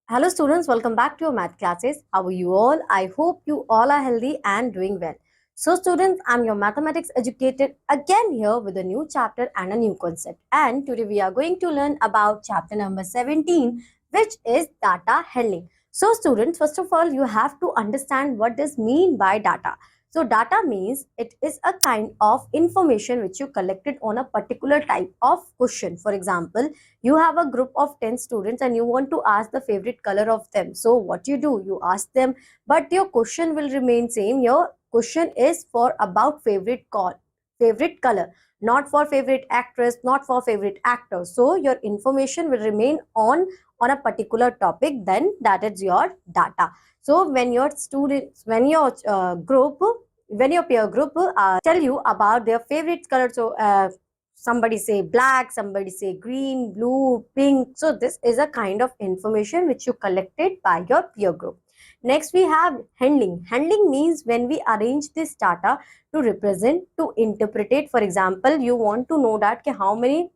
Hello students, welcome back to your math classes. How are you all? I hope you all are healthy and doing well. So students, I'm your mathematics educator again here with a new chapter and a new concept. And today we are going to learn about chapter number 17, which is data handling. So students, first of all, you have to understand what does mean by data. So data means it is a kind of information which you collected on a particular type of question. For example, you have a group of 10 students and you want to ask the favorite color of them. So what you do, you ask them, but your question will remain same. Your question is for about favorite color, not for favorite actress, not for favorite actor. So your information will remain on a particular topic. Then that is your data. So when your students, when your peer group tell you about their favorite color, so somebody say black, somebody say green, blue, pink. So this is a kind of information which you collected by your peer group. Next we have handling. Handling means when we arrange this data to represent, to interpret it. For example, you want to know that how many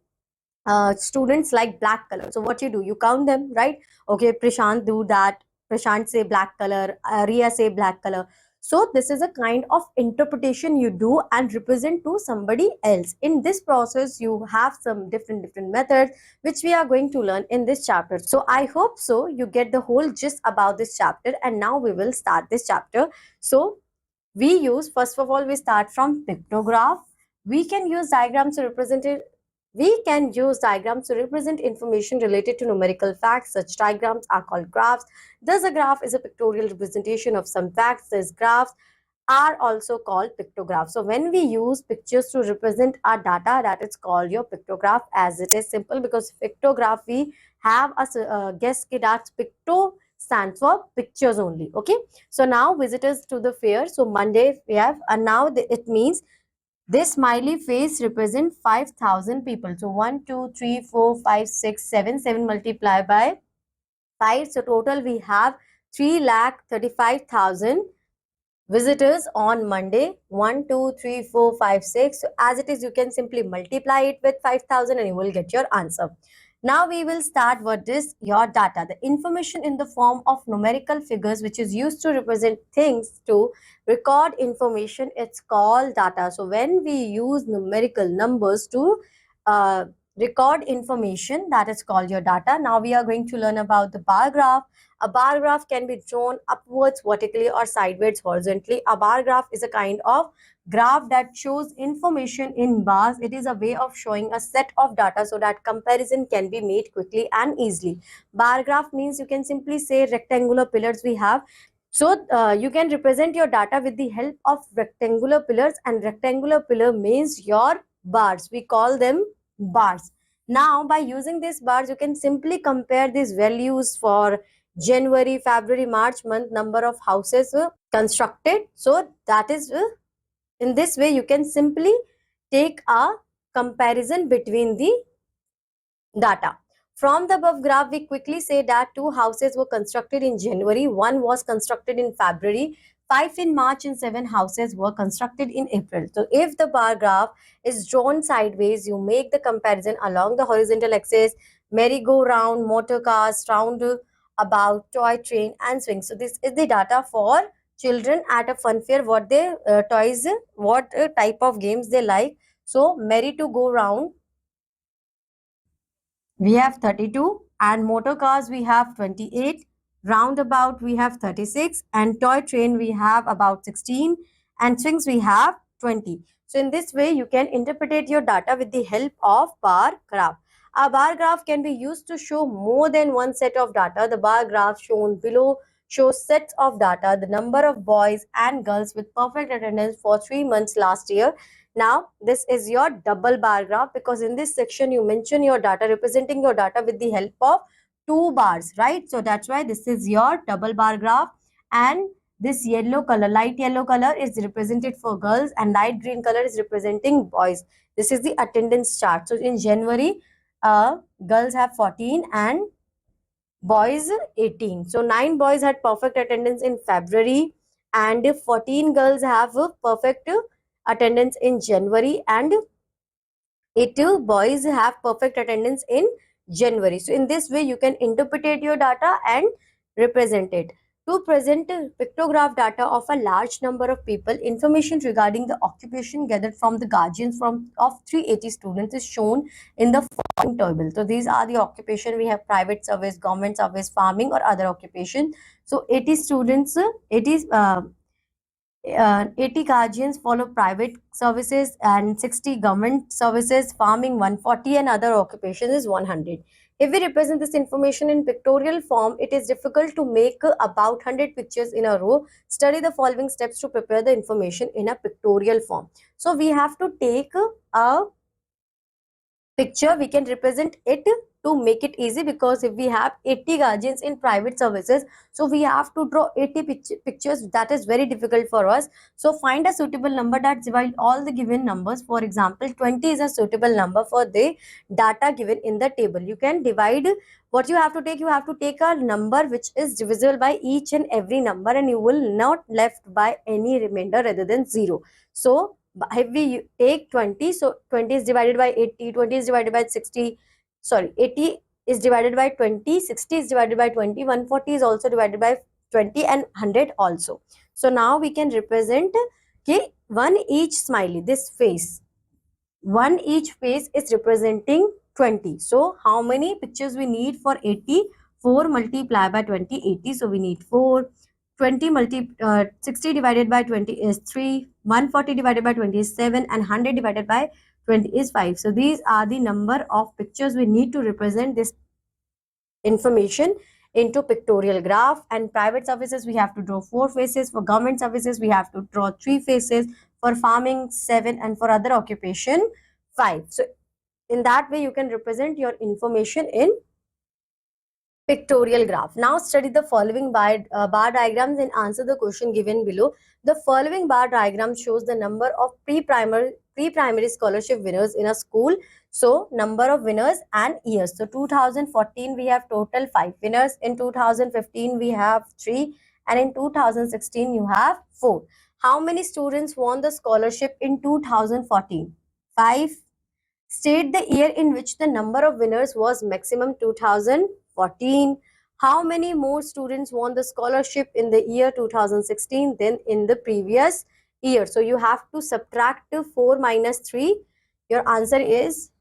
students like black color. So what you do, you count them, right? Okay, Prashant do that. Prashant say black color, Ria say black color. So this is a kind of interpretation you do and represent to somebody else. In this process, you have some different methods which we are going to learn in this chapter. So I hope so you get the whole gist about this chapter. And now we will start this chapter. So we use, first of all, we start from pictograph. We can use diagrams to represent it. We can use diagrams to represent information related to numerical facts. Such diagrams are called graphs. Thus, a graph is a pictorial representation of some facts. These graphs are also called pictographs. So when we use pictures to represent our data, that is called your pictograph. As it is simple, because pictograph we have a guess that picto stands for pictures only. Okay, so now visitors to the fair. So Monday we have, and now it means this smiley face represents 5,000 people. So 1, 2, 3, 4, 5, 6, 7. 7 multiplied by 5. So total we have 3,35,000 visitors on Monday. 1, 2, 3, 4, 5, 6. So as it is, you can simply multiply it with 5,000 and you will get your answer. Now we will start what is your data. The information in the form of numerical figures which is used to represent things, to record information, it's called data. So when we use numerical numbers to record information, that is called your data. Now we are going to learn about the bar graph. A bar graph can be drawn upwards vertically or sideways horizontally. A bar graph is a kind of graph that shows information in bars. It is a way of showing a set of data so that comparison can be made quickly and easily. Bar graph means you can simply say rectangular pillars we have. So you can represent your data with the help of rectangular pillars, and rectangular pillar means your bars. We call them bars. Now by using these bars, you can simply compare these values for January, February, March month, number of houses constructed. So that is in this way you can simply take a comparison between the data. From the above graph, we quickly say that 2 houses were constructed in January, 1 was constructed in February, 5 in March, and 7 houses were constructed in April. So if the bar graph is drawn sideways, you make the comparison along the horizontal axis, merry-go-round, motor cars, roundabout, toy train, and swing. So this is the data for children at a fun fair, what they toys, what type of games they like. So merry-to-go-round we have 32, and motor cars we have 28, roundabout we have 36, and toy train we have about 16, and swings we have 20. So in this way you can interpret your data with the help of bar graph. A bar graph can be used to show more than one set of data. The bar graph shown below shows sets of data, the number of boys and girls with perfect attendance for 3 months last year. Now, this is your double bar graph, because in this section you mention your data, representing your data with the help of 2 bars, right? So that's why this is your double bar graph. And this yellow color, light yellow color is represented for girls, and light green color is representing boys. This is the attendance chart. So in January, girls have 14 and boys 18. So 9 boys had perfect attendance in February, and 14 girls have perfect attendance in January, and 8 boys have perfect attendance in January. So in this way, you can interpret your data and represent it. To present pictograph data of a large number of people, information regarding the occupation gathered from the guardians of 380 students is shown in the following table. So these are the occupation. We have private service, government service, farming, or other occupation. So 80 students, 80 guardians follow private services and 60 government services, farming 140, and other occupations is 100. If we represent this information in pictorial form, it is difficult to make about 100 pictures in a row. Study the following steps to prepare the information in a pictorial form. So we have to take a picture, we can represent it to make it easy, because if we have 80 guardians in private services, so we have to draw 80 pictures. That is very difficult for us. So find a suitable number that divide all the given numbers. For example, 20 is a suitable number for the data given in the table. You can divide. What you have to take a number which is divisible by each and every number, and you will not left by any remainder rather than 0. So if we take 20, so 20 is divided by 80, 20 is divided by 60, sorry, 80 is divided by 20, 60 is divided by 20, 140 is also divided by 20, and 100 also. So now we can represent one each smiley, this face, one each face is representing 20. So how many pictures we need for 80? 4 multiplied by 20, 80. So we need 4. 60 divided by 20 is 3. 140 divided by 20 is 7. And 100 divided by 20 is 5. So these are the number of pictures we need to represent this information into pictorial graph. And private services, we have to draw 4 faces. For government services, we have to draw 3 faces. For farming, 7. And for other occupation, 5. So in that way, you can represent your information in pictorial graph. Now study the following bar diagrams and answer the question given below. The following bar diagram shows the number of pre-primary scholarship winners in a school. So number of winners and years. So 2014 we have total 5 winners. In 2015 we have 3, and in 2016 you have 4. How many students won the scholarship in 2014? 5. State the year in which the number of winners was maximum. 2014. How many more students won the scholarship in the year 2016 than in the previous year? So you have to subtract 4 minus 3. Your answer is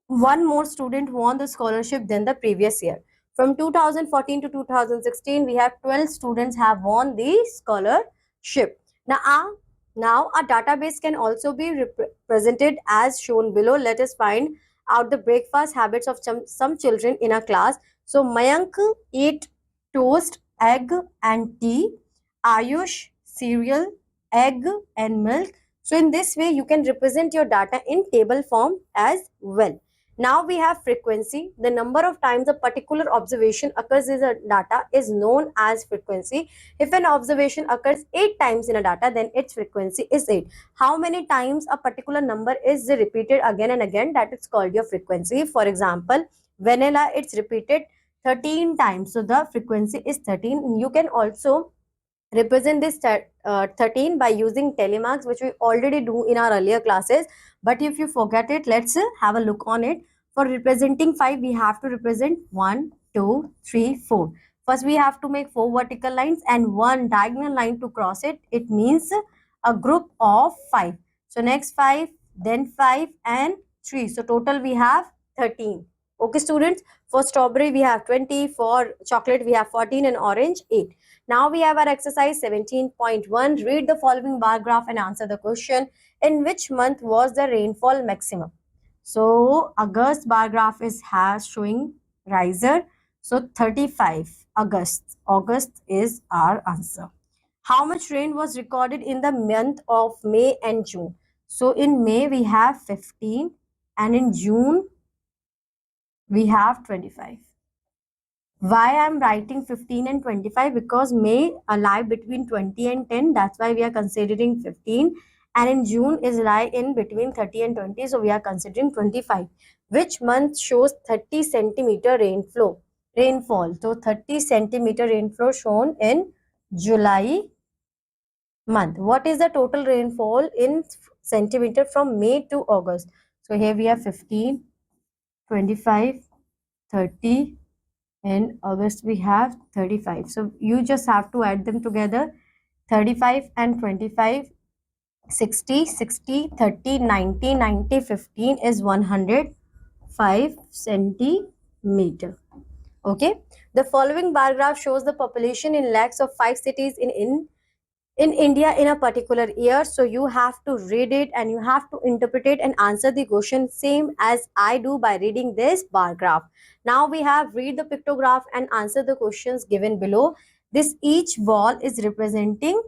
1 more student won the scholarship than the previous year. From 2014 to 2016, we have 12 students have won the scholarship. Now a database can also be represented as shown below. Let us find out the breakfast habits of some children in a class. So Mayank eat toast, egg and tea. Ayush cereal, egg and milk. So in this way you can represent your data in table form as well. Now we have frequency. The number of times a particular observation occurs in a data is known as frequency. If an observation occurs 8 times in a data, then its frequency is 8. How many times a particular number is repeated again and again, that is called your frequency. For example, vanilla, it's repeated 13 times. So the frequency is 13. You can also represent this 13 by using telemarks, which we already do in our earlier classes. But if you forget it, let's have a look on it. For representing 5, we have to represent 1, 2, 3, 4. First, we have to make 4 vertical lines and 1 diagonal line to cross it. It means a group of 5. So next 5, then 5 and 3. So total we have 13. Okay, students. For strawberry, we have 20. For chocolate, we have 14, and orange, 8. Now we have our exercise 17.1. Read the following bar graph and answer the question. In which month was the rainfall maximum? So August bar graph has showing riser. So 35 August. August is our answer. How much rain was recorded in the month of May and June? So in May we have 15, and in June we have 25. Why I'm writing 15 and 25? Because May lie between 20 and 10. That's why we are considering 15. And in June is lie in between 30 and 20. So we are considering 25. Which month shows 30 centimeter rainfall? So 30 centimeter rainfall shown in July month. What is the total rainfall in centimeter from May to August? So here we have 15, 25, 30. In August, we have 35. So you just have to add them together. 35 and 25, 60, 60, 30, 90, 90, 15 is 105 centimeter. Okay. The following bar graph shows the population in lakhs of 5 cities in India in a particular year. So you have to read it and you have to interpret it and answer the question same as I do by reading this bar graph. Now we have read the pictograph and answer the questions given below. This each ball is representing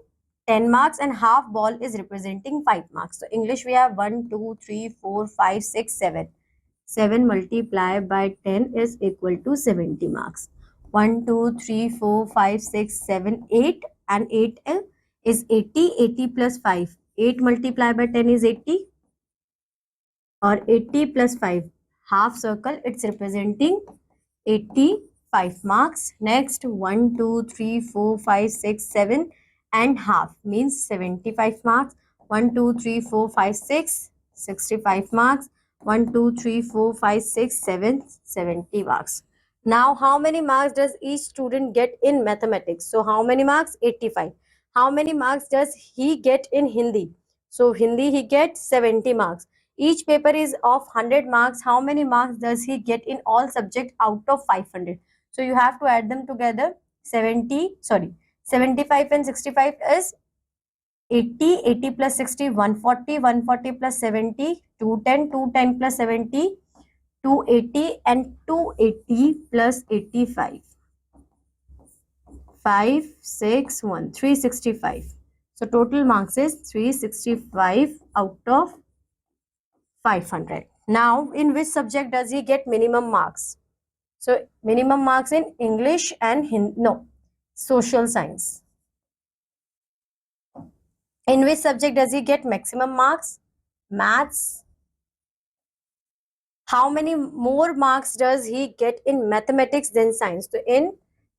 10 marks and half ball is representing 5 marks. So English we have 1, 2, 3, 4, 5, 6, 7. 7 multiplied by 10 is equal to 70 marks. 1, 2, 3, 4, 5, 6, 7, 8 and 8 is 80. 80 plus 5. 8 multiplied by 10 is 80 or 80 plus 5. Half circle, it's representing 85 marks. Next 1, 2, 3, 4, 5, 6, 7 and half means 75 marks. 1, 2, 3, 4, 5, 6, 65 marks. 1, 2, 3, 4, 5, 6, 7, 70 marks. Now, how many marks does each student get in mathematics? So, how many marks? 85. How many marks does he get in Hindi? So, Hindi he gets 70 marks. Each paper is of 100 marks. How many marks does he get in all subjects out of 500? So, you have to add them together. 75 and 65 is 80, 80 plus 60, 140, 140 plus 70, 210, 210 plus 70, 280 and 280 plus 85. 5, 6, 1, 365. So total marks is 365 out of 500. Now, in which subject does he get minimum marks? So minimum marks in English and social science. In which subject does he get maximum marks? Maths. How many more marks does he get in mathematics than science? So in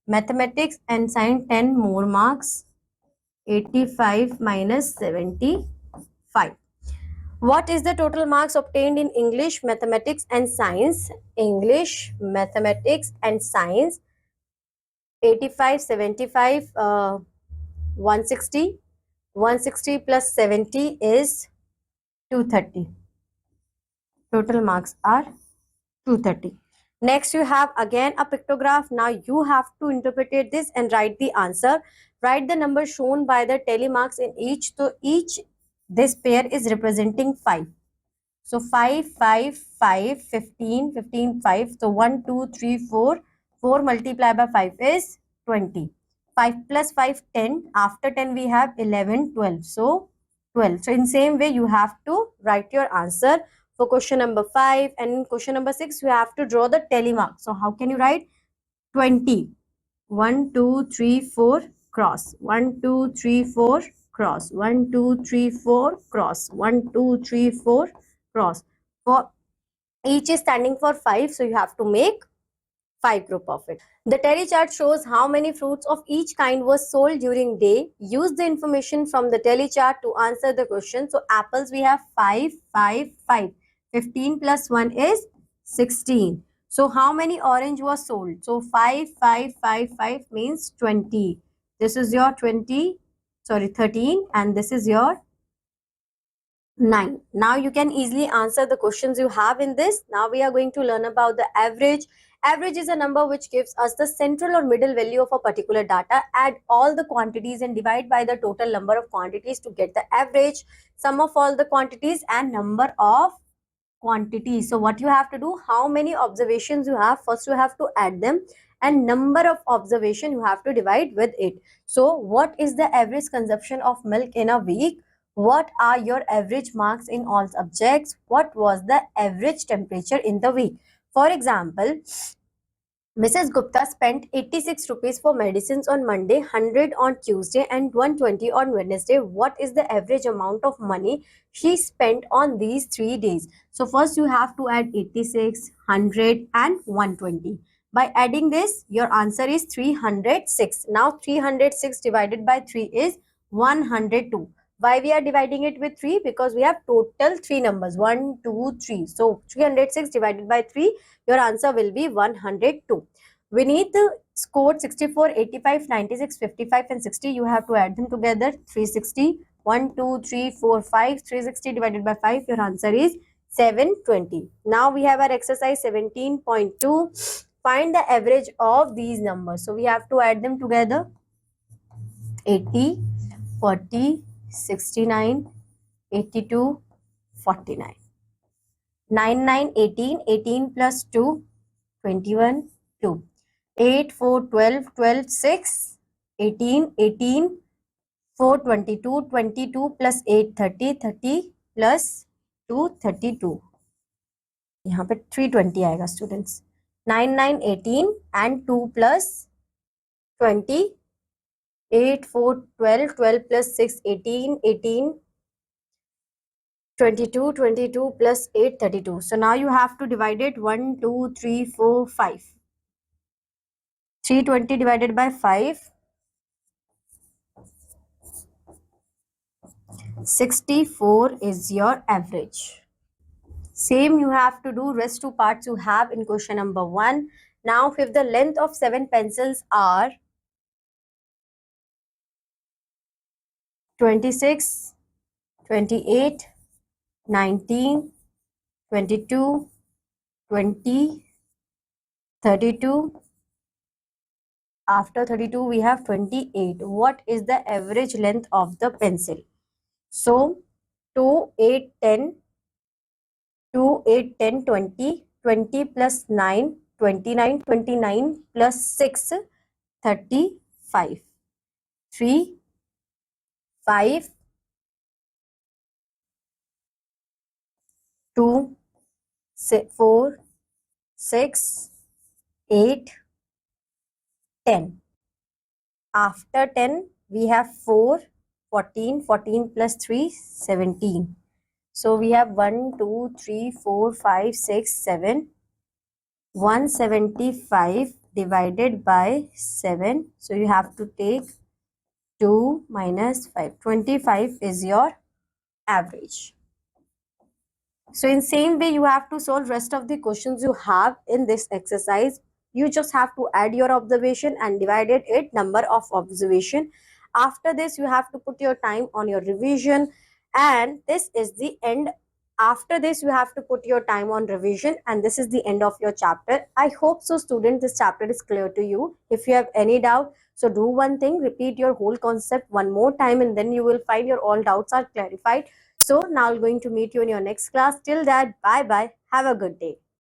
mathematics and science, 10 more marks. 85 minus 75. What is the total marks obtained in English, mathematics and science? English, mathematics and science. 85, 75, 160. 160 plus 70 is 230. Total marks are 230. Next, you have again a pictograph. Now you have to interpret this and write the answer. Write the number shown by the tally marks in each. So this pair is representing 5. So 5, 5, 5, 15, 15, 5. So 1, 2, 3, 4. 4 multiplied by 5 is 20. 5 plus 5, 10. After 10 we have 11, 12. So 12. So in same way you have to write your answer for question number 5, and in question number 6 you have to draw the tally mark. So how can you write? 20. 1, 2, 3, 4 cross. 1, 2, 3, 4 cross. 1, 2, 3, 4 cross. 1, 2, 3, 4 cross. For each is standing for 5, so you have to make 5 group of it. The tally chart shows how many fruits of each kind were sold during day. Use the information from the tally chart to answer the question. So apples we have 5, 5, 5. 15 plus 1 is 16. So how many orange was sold? So 5, 5, 5, 5 means 20. This is your 13 and this is your 9. Now you can easily answer the questions you have in this. Now we are going to learn about the average. Average is a number which gives us the central or middle value of a particular data. Add all the quantities and divide by the total number of quantities to get the average. Sum of all the quantities and number of quantities. So what you have to do, how many observations you have, first you have to add them, and number of observation you have to divide with it. So what is the average consumption of milk in a week? What are your average marks in all subjects? What was the average temperature in the week? For example, Mrs. Gupta spent 86 rupees for medicines on Monday, 100 on Tuesday and 120 on Wednesday. What is the average amount of money she spent on these 3 days? So first you have to add 86, 100 and 120. By adding this, your answer is 306. Now 306 divided by 3 is 102. Why we are dividing it with 3? Because we have total 3 numbers, 1, 2, 3. So 306 divided by 3, your answer will be 102. We need the score 64, 85, 96, 55 and 60. You have to add them together. 360, 1, 2, 3, 4, 5. 360 divided by 5, your answer is 720. Now we have our exercise 17.2. Find the average of these numbers. So we have to add them together. 80, 40, 69, 82, 49. 9, 9, 18, 18 plus 2, 21, 2. 8, 4, 12, 12, 6, 18, 18, 4, 22, 22 plus 8, 30, 30 plus 2, 32. यहाँ पे 320 आएगा students. 9, 9, 18 and 2 plus 20. 8, 4, 12, 12 plus 6, 18, 18, 22, 22 plus 8, 32. So now you have to divide it 1, 2, 3, 4, 5. 320 divided by 5. 64 is your average. Same you have to do rest two parts you have in question number 1. Now if the length of 7 pencils are 26, 28, 19, 22, 20, 32. After 32 we have 28. What is the average length of the pencil? So 2, 8, 10, 2, 8, 10, 20, 20 plus 9, 29, 29 plus 6, 35. 3, 5, 2, 4, 6, 8, 10. After 10, we have 4, 14, 14 plus 3, 17. So we have 1, 2, 3, 4, 5, 6, 7. 175 divided by 7. So you have to take 2 minus 5. 25 is your average. So in same way, you have to solve rest of the questions you have in this exercise. You just have to add your observation and divided it number of observation. After this, you have to put your time on your revision, and this is the end. After this, you have to put your time on revision, and this is the end of your chapter. I hope so, student, this chapter is clear to you. If you have any doubt, so do one thing, repeat your whole concept one more time, and then you will find your all doubts are clarified. So now I'm going to meet you in your next class. Till that, bye-bye. Have a good day.